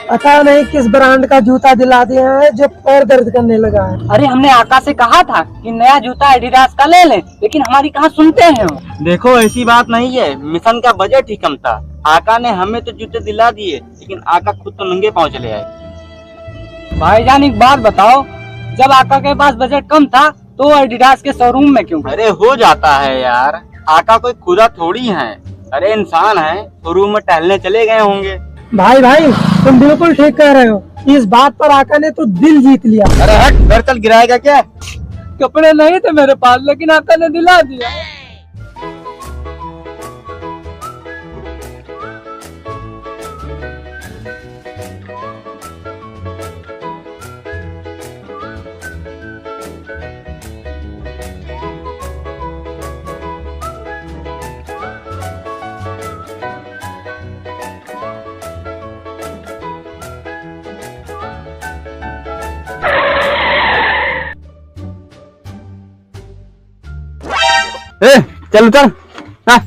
पता नहीं किस ब्रांड का जूता दिला दिया है जो पैर दर्द करने लगा है। अरे हमने आका से कहा था कि नया जूता एडिडास का ले लें, लेकिन हमारी कहाँ सुनते हैं वो। देखो ऐसी बात नहीं है, मिशन का बजट ही कम था। आका ने हमें तो जूते दिला दिए, लेकिन आका खुद तो नंगे पाँव चले आए। भाईजान एक बात बताओ, जब आका के पास बजट कम था तो एडिडास के शोरूम में क्यों गए? अरे हो जाता है यार, आका कोई खुदा थोड़ी है। अरे इंसान है, शोरूम में टहलने चले गए होंगे। भाई तुम बिल्कुल ठीक कह रहे हो। इस बात पर आका ने तो दिल जीत लिया। अरे हट, घर चल, गिराएगा क्या? कपड़े नहीं थे मेरे पास, लेकिन आका ने दिला दिया। चल उतर। हाँ।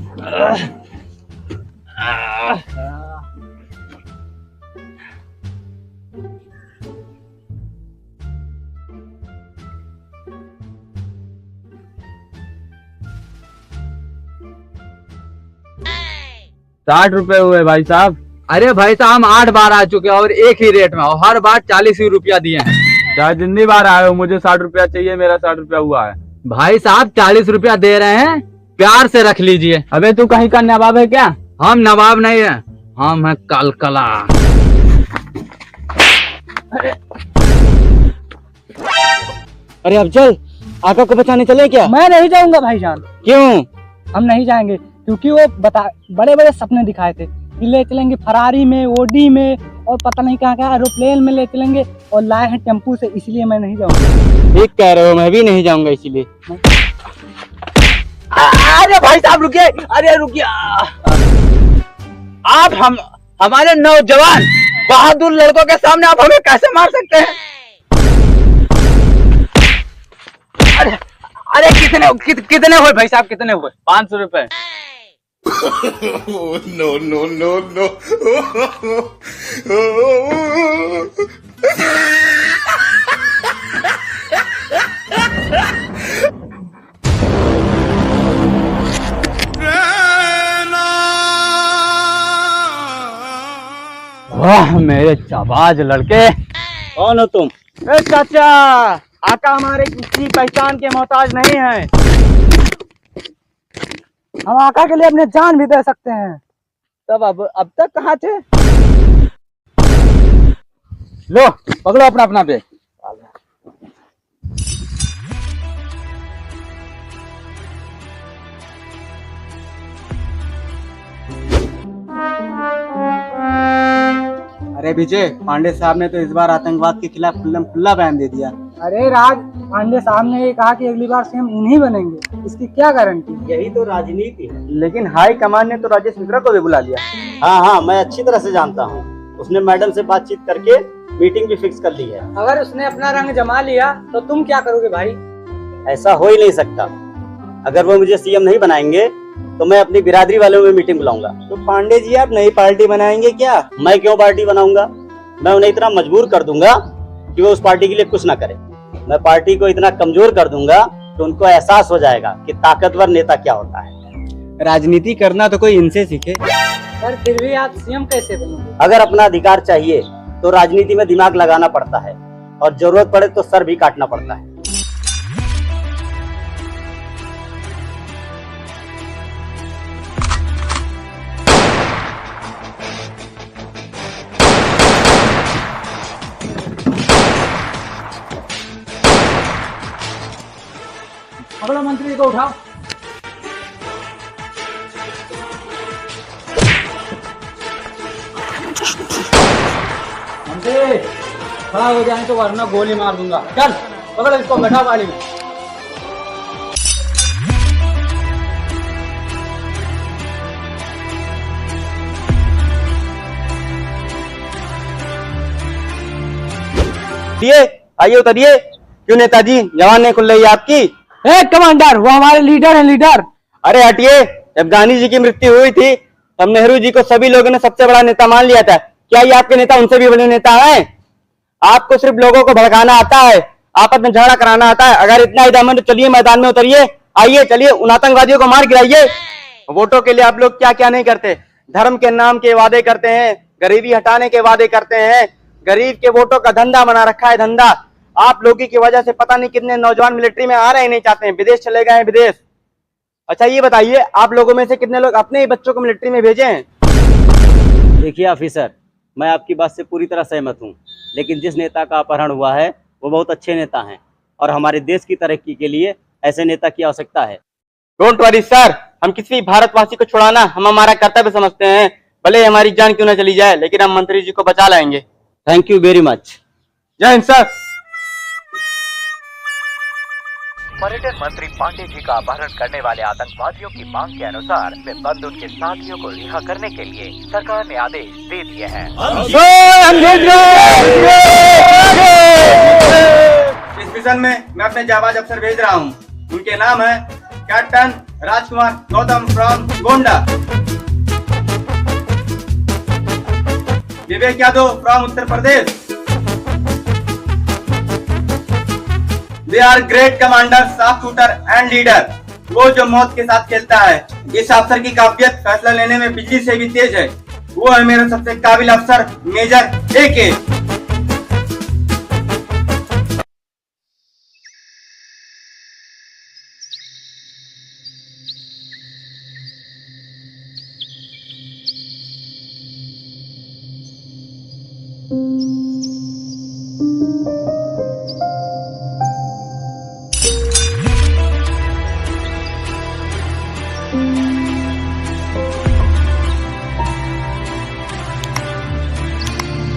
60 रुपए हुए भाई साहब। अरे भाई साहब हम 8 बार आ चुके हैं और एक ही रेट में, और हर बार 40 ही रुपया दिए हैं। चाहे जितनी बार आए हो, मुझे 60 रुपया चाहिए, मेरा 60 रुपया हुआ है। भाई साहब 40 रुपया दे रहे हैं, प्यार से रख लीजिए। अबे तू कहीं का नवाब है क्या? हम नवाब नहीं है, हम है कलकला। अरे अब चल, आका को बचाने चले क्या? मैं नहीं जाऊंगा भाईजान। क्यों? हम नहीं जाएंगे क्योंकि वो बड़े बड़े सपने दिखाए थे कि ले चलेंगे फरारी में, ओडी में, और पता नहीं कहाँ कहाँ एरोप्लेन में ले चलेंगे, और लाए हैं टेम्पू से, इसलिए मैं नहीं जाऊंगा। ठीक कह रहे हो, मैं भी नहीं जाऊंगा इसीलिए। अरे भाई साहब रुकिए, अरे रुकिए। आप हमारे नौजवान बहादुर लड़कों के सामने आप हमें कैसे मार सकते हैं? अरे कितने हुए भाई साहब, कितने हुए? 500 रुपए। no, no, no, no. वाह मेरे चाबाज लड़के। कौन हो तुम? ए चाचा, आका हमारे किसी पहचान के मोहताज नहीं है। हम आका के लिए अपने जान भी दे सकते हैं। तब अब तक कहाँ थे? लो पकड़ो अपना अपना बैग। अरे विजय, पांडे साहब ने तो इस बार आतंकवाद के खिलाफ खुला बयान दे दिया। अरे राज, पांडे साहब ने ये कहा कि अगली बार सीएम इन्हीं बनेंगे, इसकी क्या गारंटी? यही तो राजनीति है। लेकिन हाई कमान ने तो राजेश मिश्रा को भी बुला लिया। हाँ, मैं अच्छी तरह से जानता हूँ। उसने मैडम से बातचीत करके मीटिंग भी फिक्स कर ली है। अगर उसने अपना रंग जमा लिया तो तुम क्या करोगे भाई? ऐसा हो ही नहीं सकता। अगर वो मुझे सीएम नहीं बनाएंगे तो मैं अपनी बिरादरी वालों में मीटिंग बुलाऊंगा। तो पांडे जी, आप नई पार्टी बनाएंगे क्या? मैं क्यों पार्टी बनाऊंगा? मैं उन्हें इतना मजबूर कर दूंगा कि वो उस पार्टी के लिए कुछ ना करे। मैं पार्टी को इतना कमजोर कर दूंगा कि उनको एहसास हो जाएगा कि ताकतवर नेता क्या होता है। राजनीति करना तो कोई इनसे सीखे। पर फिर भी आप सीएम कैसे बनोगे? अगर अपना अधिकार चाहिए तो राजनीति में दिमाग लगाना पड़ता है, और जरूरत पड़े तो सर भी काटना पड़ता है। अगला मंत्री को उठाओ। मंत्री खड़ा हो जाए तो वरना गोली मार दूंगा। चल पकड़ इसको, बैठा गाड़ी में। आइए उतरिए। क्यों नेताजी, जवान ने खुल रही है आपकी? कमांडर, वो हमारे लीडर है, लीडर। अरे हटिए। जब गांधी जी की मृत्यु हुई थी तब नेहरू जी को सभी लोगों ने सबसे बड़ा नेता मान लिया था, क्या ये आपके नेता उनसे भी बड़े नेता हैं? आपको सिर्फ लोगों को भड़काना आता है, आपस में झगड़ा कराना आता है। अगर इतना ही दम है तो चलिए मैदान में उतरिए, आइए चलिए उन आतंकवादियों को मार गिराइए। वोटों के लिए आप लोग क्या क्या नहीं करते, धर्म के नाम के वादे करते हैं, गरीबी हटाने के वादे करते हैं, गरीब के वोटों का धंधा बना रखा है धंधा। आप लोगों की वजह से पता नहीं कितने नौजवान मिलिट्री में आ रहे ही नहीं चाहते हैं, विदेश चले गए हैं विदेश। अच्छा ये बताइए आप लोगों में से कितने लोग अपने ही बच्चों को मिलिट्री में भेजे हैं? देखिए ऑफिसर, मैं आपकी बात से पूरी तरह सहमत हूँ, लेकिन जिस नेता का अपहरण हुआ है वो बहुत अच्छे नेता हैं और हमारे देश की तरक्की के लिए ऐसे नेता की आवश्यकता है। डोंट वरी सर, हम किसी भारतवासी को छुड़ाना हम हमारा कर्तव्य समझते हैं, भले हमारी जान क्यों न चली जाए, लेकिन हम मंत्री जी को बचा लाएंगे। Thank you very much. जय हिंद सर। पर्यटन मंत्री पांडे जी का अपहरण करने वाले आतंकवादियों की मांग के अनुसार वे बंद उनके साथियों को रिहा करने के लिए सरकार ने आदेश दे दिए हैं। इस मिशन में मैं अपने जाबाज अफसर भेज रहा हूँ। उनके नाम है captain Rajkumar Gautam from Gonda, Vivek Yadav from Uttar Pradesh. They are great commander, sharp shooter and leader. वो जो मौत के साथ खेलता है। इस अफसर की काबिलियत फैसला लेने में बिजली से भी तेज है। वो है मेरा सबसे काबिल अफसर मेजर AK।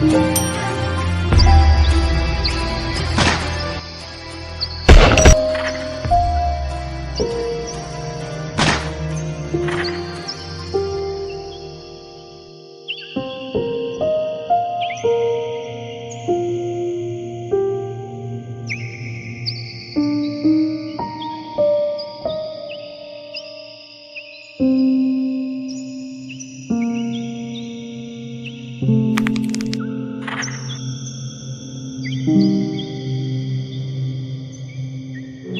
Thank you.